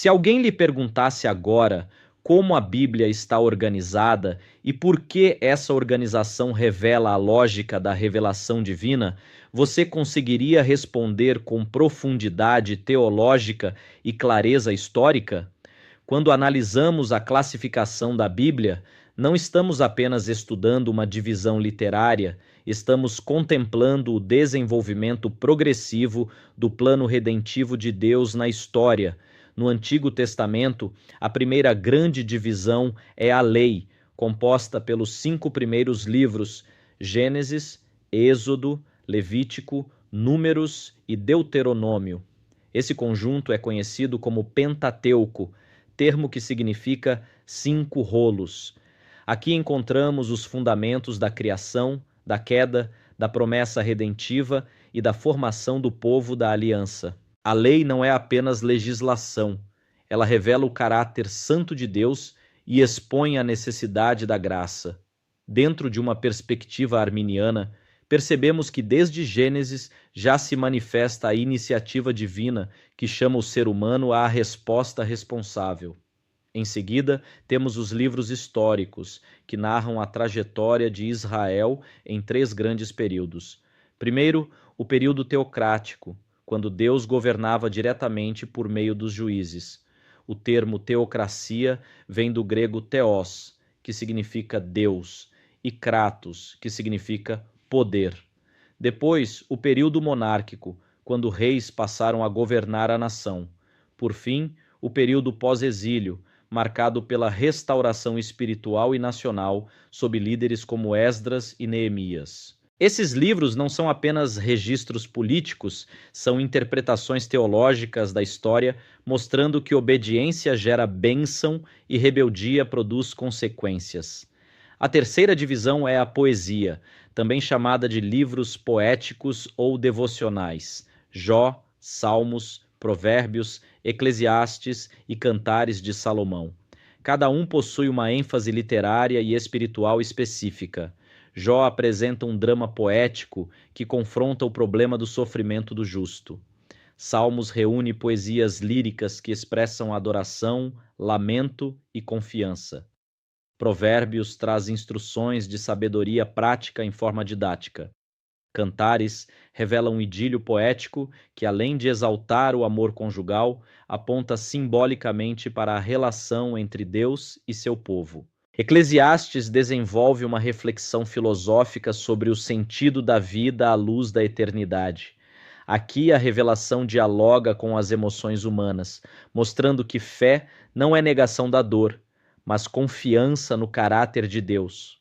Se alguém lhe perguntasse agora como a Bíblia está organizada e por que essa organização revela a lógica da revelação divina, você conseguiria responder com profundidade teológica e clareza histórica? Quando analisamos a classificação da Bíblia, não estamos apenas estudando uma divisão literária, estamos contemplando o desenvolvimento progressivo do plano redentivo de Deus na história. No Antigo Testamento, a primeira grande divisão é a lei, composta pelos 5 primeiros livros: Gênesis, Êxodo, Levítico, Números e Deuteronômio. Esse conjunto é conhecido como Pentateuco, termo que significa 5 rolos. Aqui encontramos os fundamentos da criação, da queda, da promessa redentiva e da formação do povo da aliança. A lei não é apenas legislação, ela revela o caráter santo de Deus e expõe a necessidade da graça. Dentro de uma perspectiva arminiana, percebemos que desde Gênesis já se manifesta a iniciativa divina que chama o ser humano à resposta responsável. Em seguida, temos os livros históricos, que narram a trajetória de Israel em 3 grandes períodos. Primeiro, o período teocrático, quando Deus governava diretamente por meio dos juízes. O termo teocracia vem do grego theos, que significa Deus, e kratos, que significa poder. Depois, o período monárquico, quando reis passaram a governar a nação. Por fim, o período pós-exílio, marcado pela restauração espiritual e nacional sob líderes como Esdras e Neemias. Esses livros não são apenas registros políticos, são interpretações teológicas da história, mostrando que obediência gera bênção e rebeldia produz consequências. A terceira divisão é a poesia, também chamada de livros poéticos ou devocionais: Jó, Salmos, Provérbios, Eclesiastes e Cantares de Salomão. Cada um possui uma ênfase literária e espiritual específica. Jó apresenta um drama poético que confronta o problema do sofrimento do justo. Salmos reúne poesias líricas que expressam adoração, lamento e confiança. Provérbios traz instruções de sabedoria prática em forma didática. Cantares revela um idílio poético que, além de exaltar o amor conjugal, aponta simbolicamente para a relação entre Deus e seu povo. Eclesiastes desenvolve uma reflexão filosófica sobre o sentido da vida à luz da eternidade. Aqui a revelação dialoga com as emoções humanas, mostrando que fé não é negação da dor, mas confiança no caráter de Deus.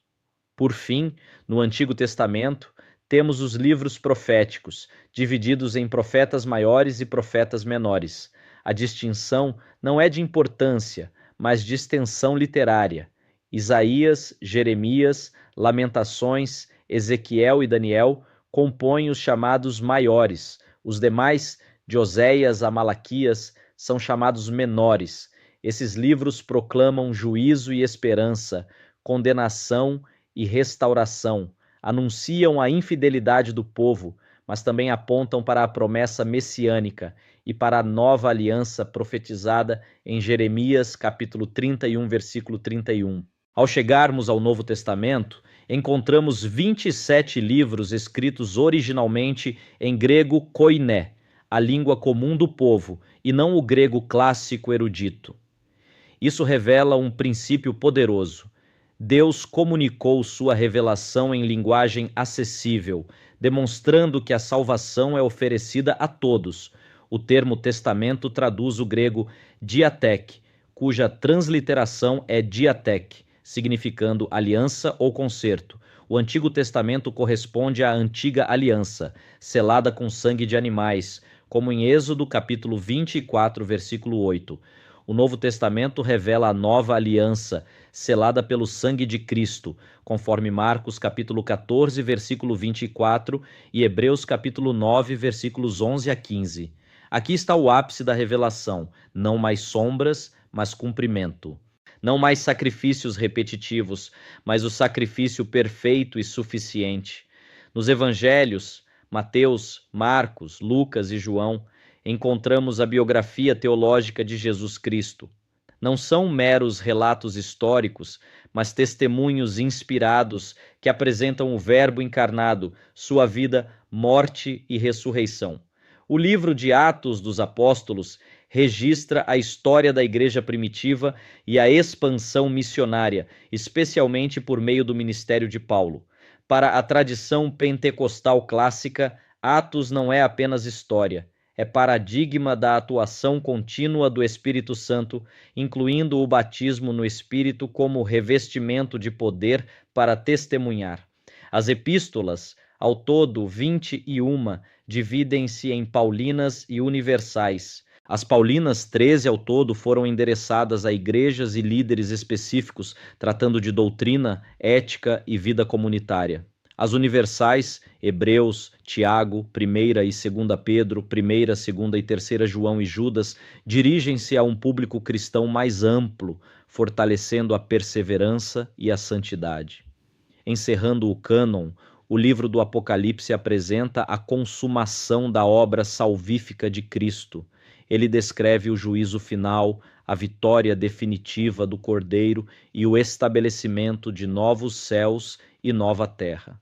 Por fim, no Antigo Testamento, temos os livros proféticos, divididos em profetas maiores e profetas menores. A distinção não é de importância, mas de extensão literária. Isaías, Jeremias, Lamentações, Ezequiel e Daniel compõem os chamados maiores. Os demais, de Oséias a Malaquias, são chamados menores. Esses livros proclamam juízo e esperança, condenação e restauração, anunciam a infidelidade do povo, mas também apontam para a promessa messiânica e para a nova aliança profetizada em Jeremias, capítulo 31, versículo 31. Ao chegarmos ao Novo Testamento, encontramos 27 livros escritos originalmente em grego koiné, a língua comum do povo, e não o grego clássico erudito. Isso revela um princípio poderoso. Deus comunicou sua revelação em linguagem acessível, demonstrando que a salvação é oferecida a todos. O termo testamento traduz o grego diatek, cuja transliteração é diatek, significando aliança ou concerto. O Antigo Testamento corresponde à antiga aliança, selada com sangue de animais, como em Êxodo capítulo 24, versículo 8. O Novo Testamento revela a nova aliança, selada pelo sangue de Cristo, conforme Marcos capítulo 14, versículo 24 e Hebreus capítulo 9, versículos 11 a 15. Aqui está o ápice da revelação: não mais sombras, mas cumprimento. Não mais sacrifícios repetitivos, mas o sacrifício perfeito e suficiente. Nos evangelhos, Mateus, Marcos, Lucas e João, encontramos a biografia teológica de Jesus Cristo. Não são meros relatos históricos, mas testemunhos inspirados que apresentam o Verbo encarnado, sua vida, morte e ressurreição. O livro de Atos dos Apóstolos registra a história da igreja primitiva e a expansão missionária, especialmente por meio do ministério de Paulo. Para a tradição pentecostal clássica, Atos não é apenas história, é paradigma da atuação contínua do Espírito Santo, incluindo o batismo no Espírito como revestimento de poder para testemunhar. As epístolas, ao todo 21, dividem-se em paulinas e universais. As paulinas, 13 ao todo, foram endereçadas a igrejas e líderes específicos, tratando de doutrina, ética e vida comunitária. As universais, Hebreus, Tiago, 1ª e 2ª Pedro, 1ª, 2ª e 3ª João e Judas, dirigem-se a um público cristão mais amplo, fortalecendo a perseverança e a santidade. Encerrando o cânon, o livro do Apocalipse apresenta a consumação da obra salvífica de Cristo. Ele descreve o juízo final, a vitória definitiva do Cordeiro e o estabelecimento de novos céus e nova terra.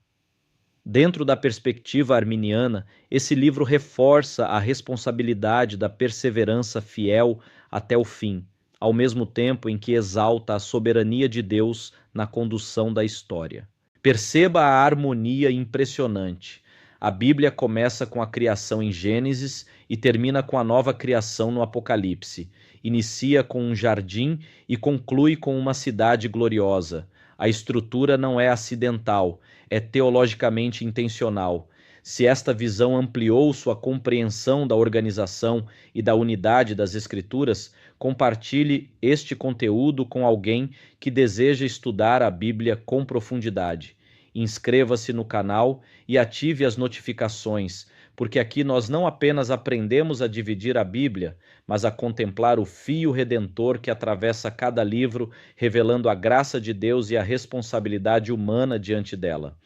Dentro da perspectiva arminiana, esse livro reforça a responsabilidade da perseverança fiel até o fim, ao mesmo tempo em que exalta a soberania de Deus na condução da história. Perceba a harmonia impressionante. A Bíblia começa com a criação em Gênesis e termina com a nova criação no Apocalipse. Inicia com um jardim e conclui com uma cidade gloriosa. A estrutura não é acidental, é teologicamente intencional. Se esta visão ampliou sua compreensão da organização e da unidade das Escrituras, compartilhe este conteúdo com alguém que deseja estudar a Bíblia com profundidade. Inscreva-se no canal e ative as notificações, porque aqui nós não apenas aprendemos a dividir a Bíblia, mas a contemplar o fio redentor que atravessa cada livro, revelando a graça de Deus e a responsabilidade humana diante dela.